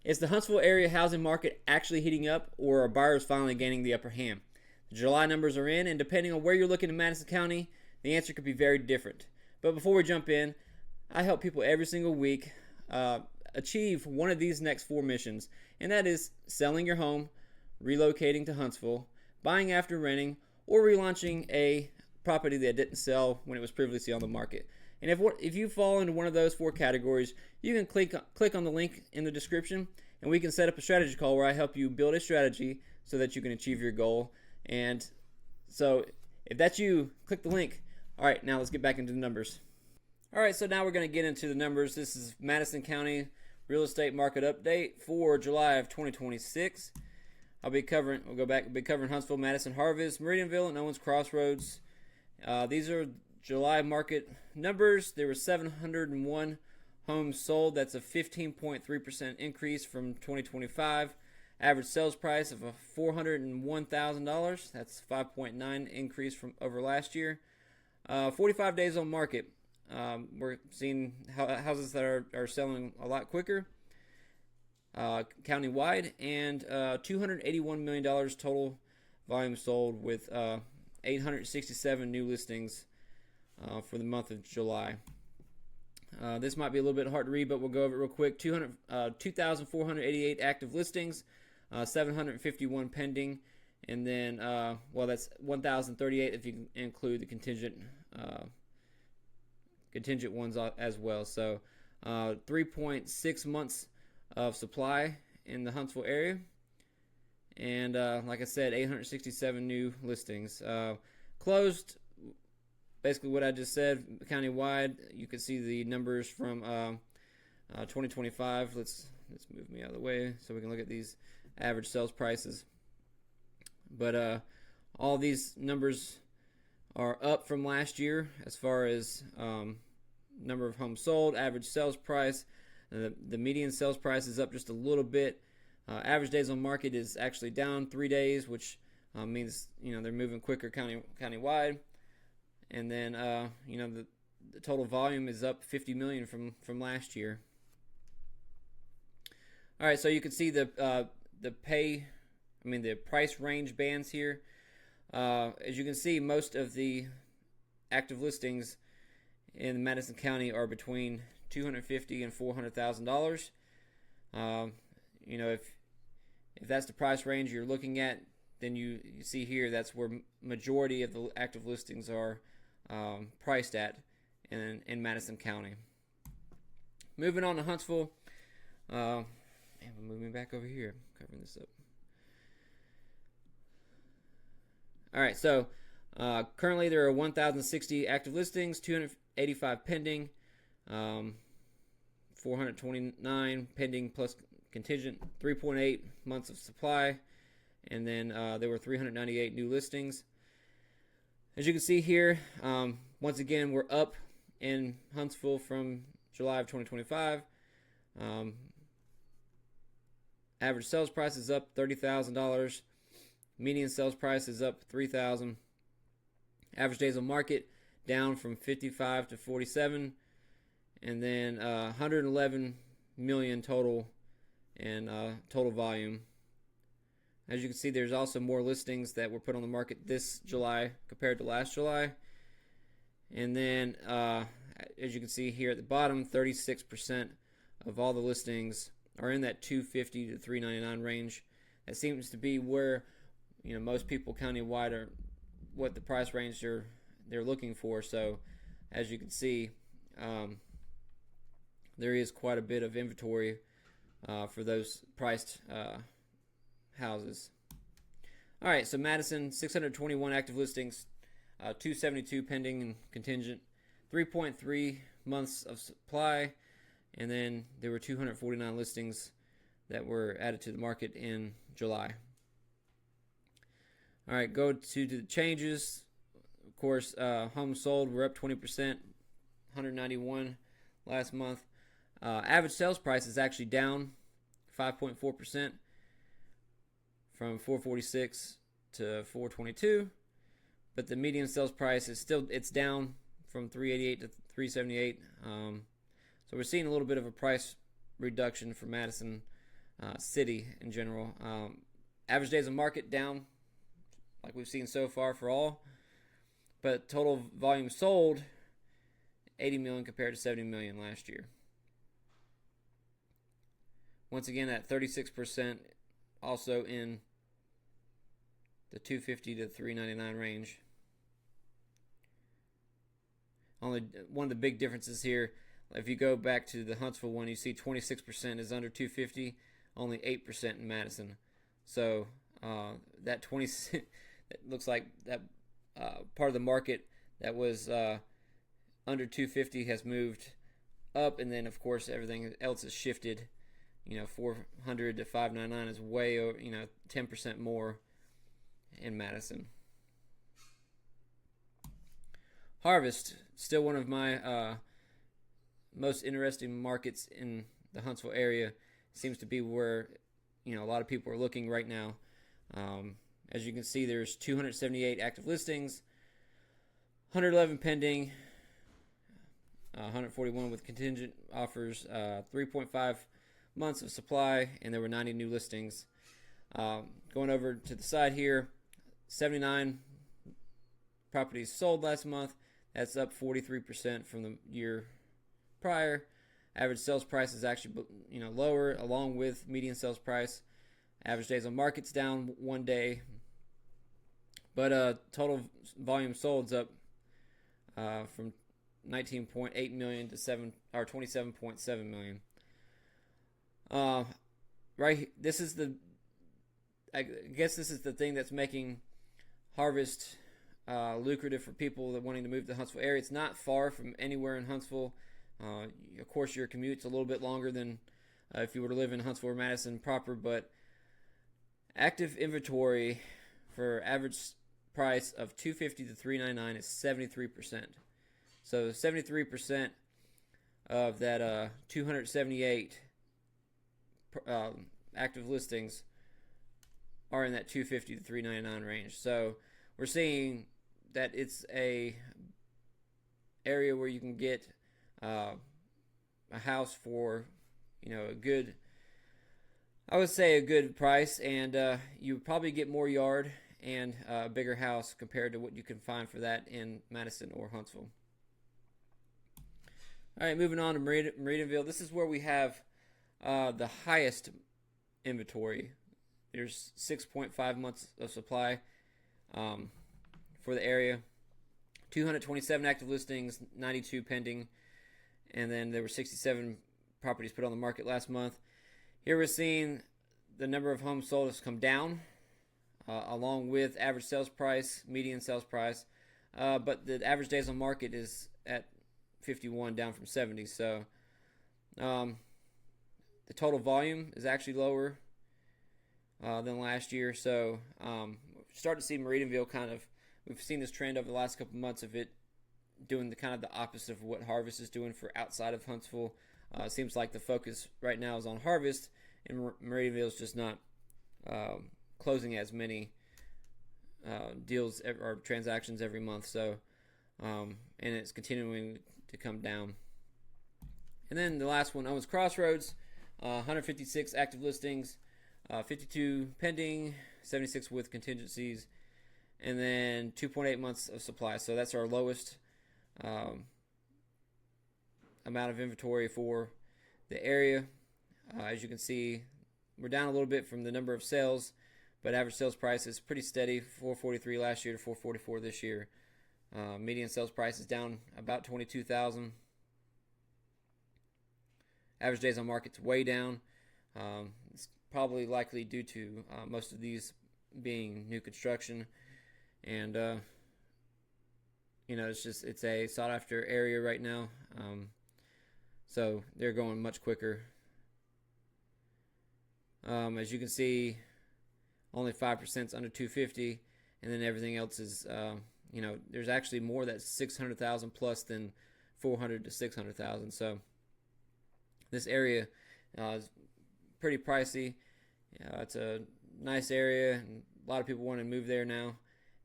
Is the Huntsville area housing market actually heating up, or are buyers finally gaining the upper hand? The July numbers are in, and depending on where you're looking in Madison County, the answer could be very different. But before we jump in, I help people every single week achieve one of these next 4 missions, and that is selling your home, relocating to Huntsville, buying after renting, or relaunching a property that didn't sell when it was previously on the market. And if you fall into one of those 4 categories, you can click on the link in the description, and we can set up a strategy call where I help you build a strategy so that you can achieve your goal. And so if that's you, click the link. All right, now let's get back into the numbers. All right, so now we're going to get into the numbers. This is Madison County real estate market update for July of 2026. We'll be covering Huntsville, Madison, Harvest, Meridianville, and Owens Cross Roads. These are July market numbers. There were 701 homes sold. That's a 15.3% increase from 2025. Average sales price of $401,000. That's 5.9 increase from over last year. 45 days on market. We're seeing houses that are selling a lot quicker county-wide, and $281 million total volume sold, with 867 new listings for the month of July. This might be a little bit hard to read, but we'll go over it real quick. 2,488 active listings, 751 pending, and then, that's 1,038 if you include the contingent ones as well. So 3.6 months of supply in the Huntsville area, and like I said, 867 new listings. Closed, basically what I just said, countywide. You can see the numbers from 2025. Let's move me out of the way so we can look at these average sales prices. But all these numbers are up from last year as far as number of homes sold, average sales price. The median sales price is up just a little bit. Average days on market is actually down 3 days, which means they're moving quicker countywide. And then the total volume is up 50 million from last year. All right, so you can see the price range bands here. As you can see, most of the active listings in Madison County are between $250,000 and $400,000. If that's the price range you're looking at, then you see here that's where majority of the active listings are priced at in Madison County. Moving on to Huntsville. Moving back over here, covering this up. All right, so currently there are 1,060 active listings, 285 pending, 429 pending plus contingent, 3.8 months of supply, and then there were 398 new listings. As you can see here, once again, we're up in Huntsville from July of 2025. Average sales price is up $30,000. Median sales price is up $3,000. Average days on market down from 55 to 47, and then 111 million total in total volume. As you can see, there's also more listings that were put on the market this July compared to last July. And then, as you can see here at the bottom, 36% of all the listings are in that $250 to $399 range. That seems to be where most people countywide are, what the price range they're looking for. So, as you can see, there is quite a bit of inventory for those priced houses. All right, so Madison, 621 active listings, 272 pending and contingent, 3.3 months of supply, and then there were 249 listings that were added to the market in July. All right, go to the changes. Of course, homes sold were up 20%, 191 last month. Average sales price is actually down 5.4% from 446 to 422, but the median sales price is it's down from 388 to 378. So we're seeing a little bit of a price reduction for Madison city in general. Average days on market down, like we've seen so far for all, but total volume sold 80 million compared to 70 million last year. Once again, at 36%, also in the 250 to 399 range. Only one of the big differences here, if you go back to the Huntsville one, you see 26% is under 250, only 8% in Madison. So that 20, it looks like that part of the market that was under 250 has moved up, and then of course everything else is shifted. 400 to 599 is way over, 10% more in Madison. Harvest, still one of my most interesting markets in the Huntsville area. Seems to be where a lot of people are looking right now. As you can see, there's 278 active listings, 111 pending, 141 with contingent offers, 3.5 months of supply, and there were 90 new listings. Going over to the side here, 79 properties sold last month. That's up 43% from the year prior. Average sales price is actually lower, along with median sales price. Average days on market's down 1 day, but total volume sold's up from 19.8 million to 27.7 million. Right, this is I guess this is the thing that's making Harvest lucrative for people that wanting to move to the Huntsville area. It's not far from anywhere in Huntsville. Of course, your commute's a little bit longer than if you were to live in Huntsville or Madison proper, but active inventory for average price of $250 to $399 is 73%. So 73% of that 278 active listings are in that $250 to $399 range. So we're seeing that it's a area where you can get a house for a good, I would say a good price, and you probably get more yard and a bigger house compared to what you can find for that in Madison or Huntsville. All right, moving on to Meridianville. This is where we have the highest inventory. There's 6.5 months of supply for the area. 227 active listings, 92 pending, and then there were 67 properties put on the market last month. Here we're seeing the number of homes sold has come down, along with average sales price, median sales price, but the average days on market is at 51, down from 70. So the total volume is actually lower than last year. So start to see Meridianville we've seen this trend over the last couple months of it doing the opposite of what Harvest is doing for outside of Huntsville. It seems like the focus right now is on Harvest, and Meridianville is just not closing as many deals or transactions every month. So and it's continuing to come down. And then the last one, Owens Cross Roads, 156 active listings, 52 pending, 76 with contingencies, and then 2.8 months of supply. So that's our lowest amount of inventory for the area. As you can see, we're down a little bit from the number of sales, but average sales price is pretty steady, $443 last year to $444 this year. Median sales price is down about $22,000. Average days on market's way down. It's probably likely due to most of these being new construction, and it's a sought after area right now. So they're going much quicker. As you can see, only 5% is under 250, and then everything else is there's actually more that's 600,000 plus than 400 to 600,000. So this area is pretty pricey. It's a nice area, and a lot of people want to move there now,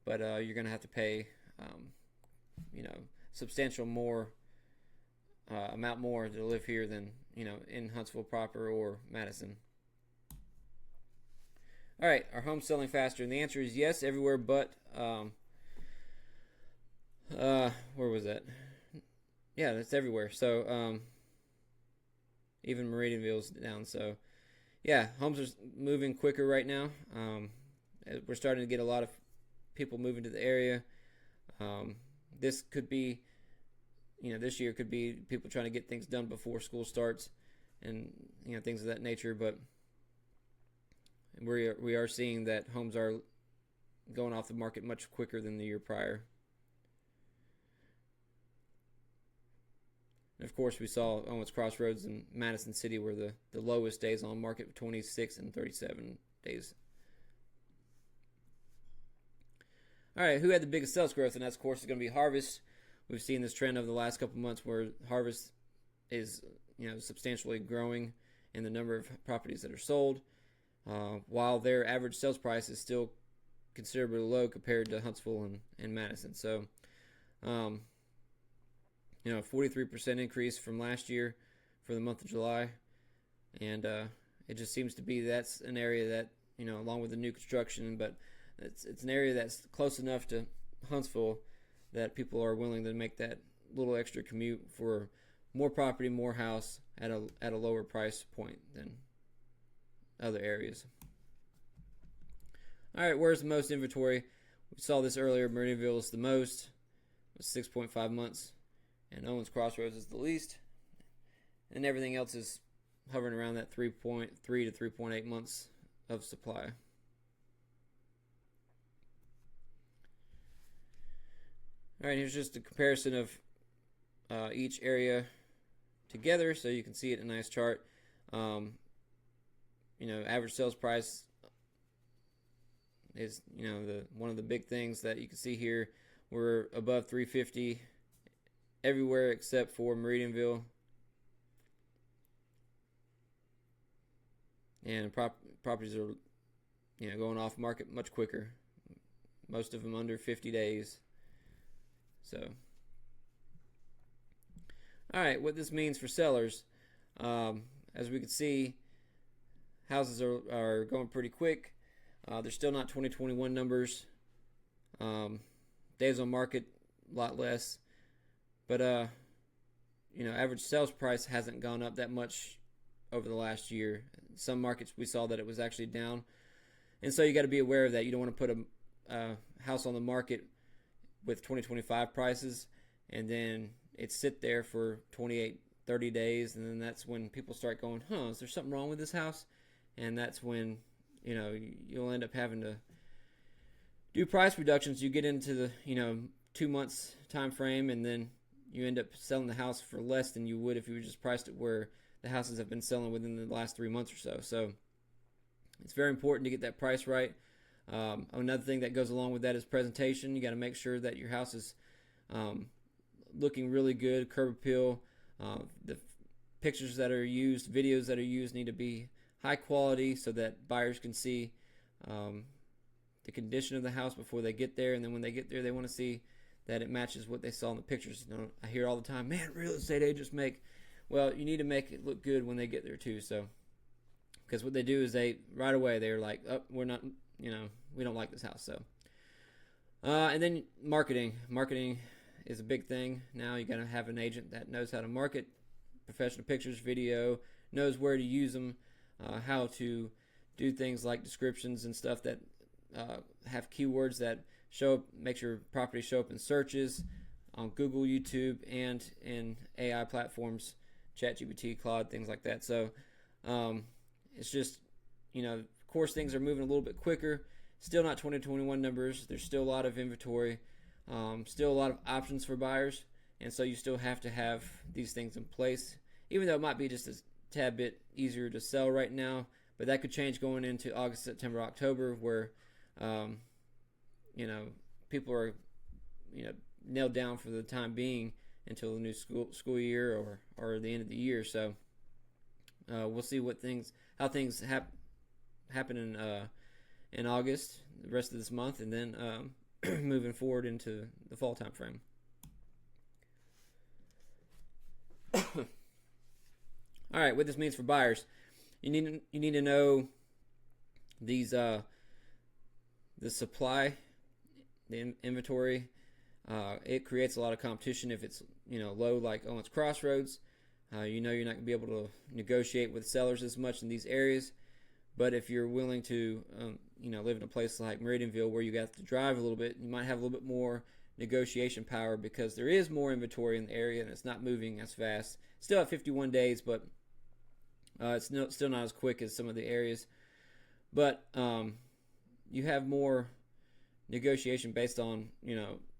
but you're going to have to pay substantial more amount more to live here than in Huntsville proper or Madison. All right, are homes selling faster? And the answer is yes, everywhere but where was that? Yeah, that's everywhere. So even Meridianville's down. So yeah, homes are moving quicker right now. We're starting to get a lot of people moving to the area. This could be, this year could be people trying to get things done before school starts, and things of that nature. But we are seeing that homes are going off the market much quicker than the year prior. And of course, we saw Owens Cross Roads in Madison City were the lowest days on market, 26 and 37 days. All right, who had the biggest sales growth? And that's, of course, going to be Harvest. We've seen this trend over the last couple months where Harvest is, substantially growing in the number of properties that are sold, while their average sales price is still considerably low compared to Huntsville and Madison. So, 43% increase from last year for the month of July. And it just seems to be that's an area that, along with the new construction, but it's an area that's close enough to Huntsville that people are willing to make that little extra commute for more property, more house at a lower price point than other areas. All right, where's the most inventory? We saw this earlier. Meridianville is the most, with 6.5 months. And Owens Cross Roads is the least. And everything else is hovering around that 3.3 to 3.8 months of supply. All right, here's just a comparison of each area together so you can see it in a nice chart. Average sales price is, one of the big things that you can see here. We're above 350 everywhere except for Meridianville. And properties are, going off market much quicker. Most of them under 50 days. So, all right, what this means for sellers, as we can see, houses are going pretty quick. They're still not 2021 numbers. Days on market, a lot less. But, average sales price hasn't gone up that much over the last year. Some markets we saw that it was actually down. And so you got to be aware of that. You don't want to put a house on the market with 2025 prices and then it sit there for 28, 30 days. And then that's when people start going, is there something wrong with this house? And that's when, you'll end up having to do price reductions. You get into the, 2 months time frame, and then you end up selling the house for less than you would if you were just priced it where the houses have been selling within the last 3 months or so. So it's very important to get that price right. Another thing that goes along with that is presentation. You got to make sure that your house is looking really good, curb appeal. The pictures that are used, videos that are used need to be high quality so that buyers can see the condition of the house before they get there. And then when they get there, they want to see that it matches what they saw in the pictures. I hear all the time, man, real estate agents make. Well, you need to make it look good when they get there too. So, because what they do is right away they're like, oh, we're not, we don't like this house. So, and then marketing. Marketing is a big thing. Now you got to have an agent that knows how to market professional pictures, video, knows where to use them, how to do things like descriptions and stuff that have keywords that show up, makes your property show up in searches on Google, YouTube, and in AI platforms, ChatGPT, Claude, things like that. So it's just, of course, things are moving a little bit quicker. Still not 2021 numbers. There's still a lot of inventory, still a lot of options for buyers, and so you still have to have these things in place, even though it might be just a tad bit easier to sell right now. But that could change going into August, September, October, where people are, nailed down for the time being until the new school year or the end of the year. So we'll see how things happen in August, the rest of this month, and then moving forward into the fall time frame. All right, what this means for buyers. You need to know These the supply, the inventory, it creates a lot of competition if it's low, like Owens Cross Roads. You're not going to be able to negotiate with sellers as much in these areas. But if you're willing to live in a place like Meridianville, where you got to drive a little bit, you might have a little bit more negotiation power, because there is more inventory in the area and it's not moving as fast. Still at 51 days, but it's still not as quick as some of the areas. But you have more negotiation based on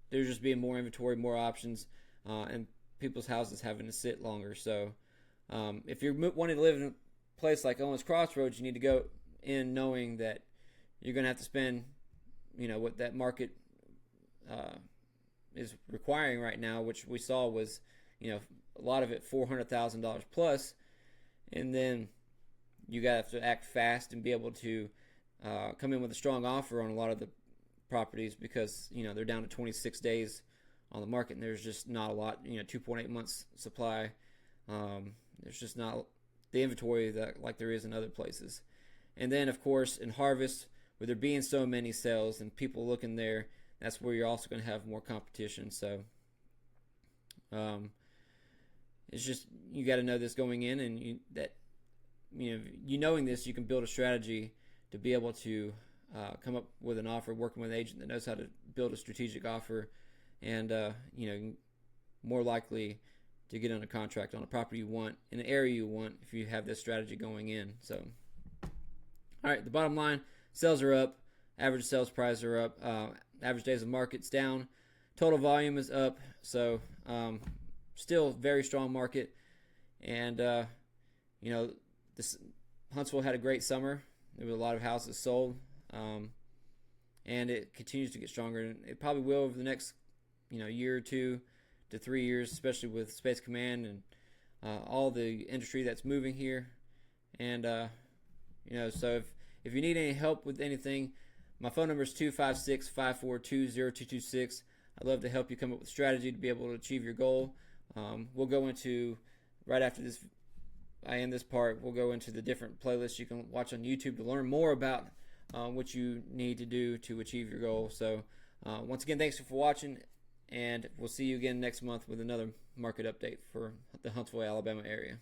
there's just being more inventory, more options, and people's houses having to sit longer. So if you're wanting to live in a place like Owens Cross Roads, you need to go in knowing that you're going to have to spend what that market is requiring right now, which we saw was a lot of it $400,000 plus, and then you got to have to act fast and be able to come in with a strong offer on a lot of the properties, because they're down to 26 days on the market, and there's just not a lot. 2.8 months supply. There's just not the inventory that like there is in other places. And then of course in harvest, with there being so many sales and people looking there, that's where you're also going to have more competition. So it's just, you got to know this going in, and knowing this, you can build a strategy to be able to come up with an offer, working with an agent that knows how to build a strategic offer, and more likely to get on a contract on a property you want in an area you want if you have this strategy going in. So, all right, the bottom line: sales are up, average sales price are up, average days of market's down, total volume is up. So still very strong market, and this Huntsville had a great summer. There were a lot of houses sold, and it continues to get stronger, and it probably will over the next year or 2 to 3 years, especially with Space Command and all the industry that's moving here. And so if you need any help with anything, my phone number is 256-542-0226. I'd love to help you come up with a strategy to be able to achieve your goal. We'll go into, right after this, I end this part, we'll go into the different playlists you can watch on YouTube to learn more about what you need to do to achieve your goal. So once again, thanks for watching, and we'll see you again next month with another market update for the Huntsville, Alabama area.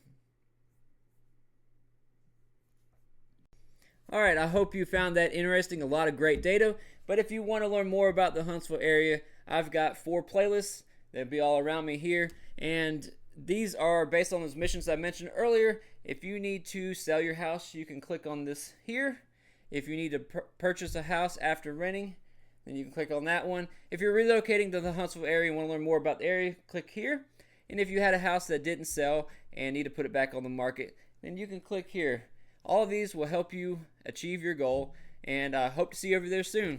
All right, I hope you found that interesting. A lot of great data. But if you want to learn more about the Huntsville area, I've got 4 playlists that'll be all around me here. And these are based on those missions I mentioned earlier. If you need to sell your house, you can click on this here. If you need to purchase a house after renting, then you can click on that one. If you're relocating to the Huntsville area and want to learn more about the area, click here. And if you had a house that didn't sell and need to put it back on the market, then you can click here. All of these will help you achieve your goal, and I hope to see you over there soon.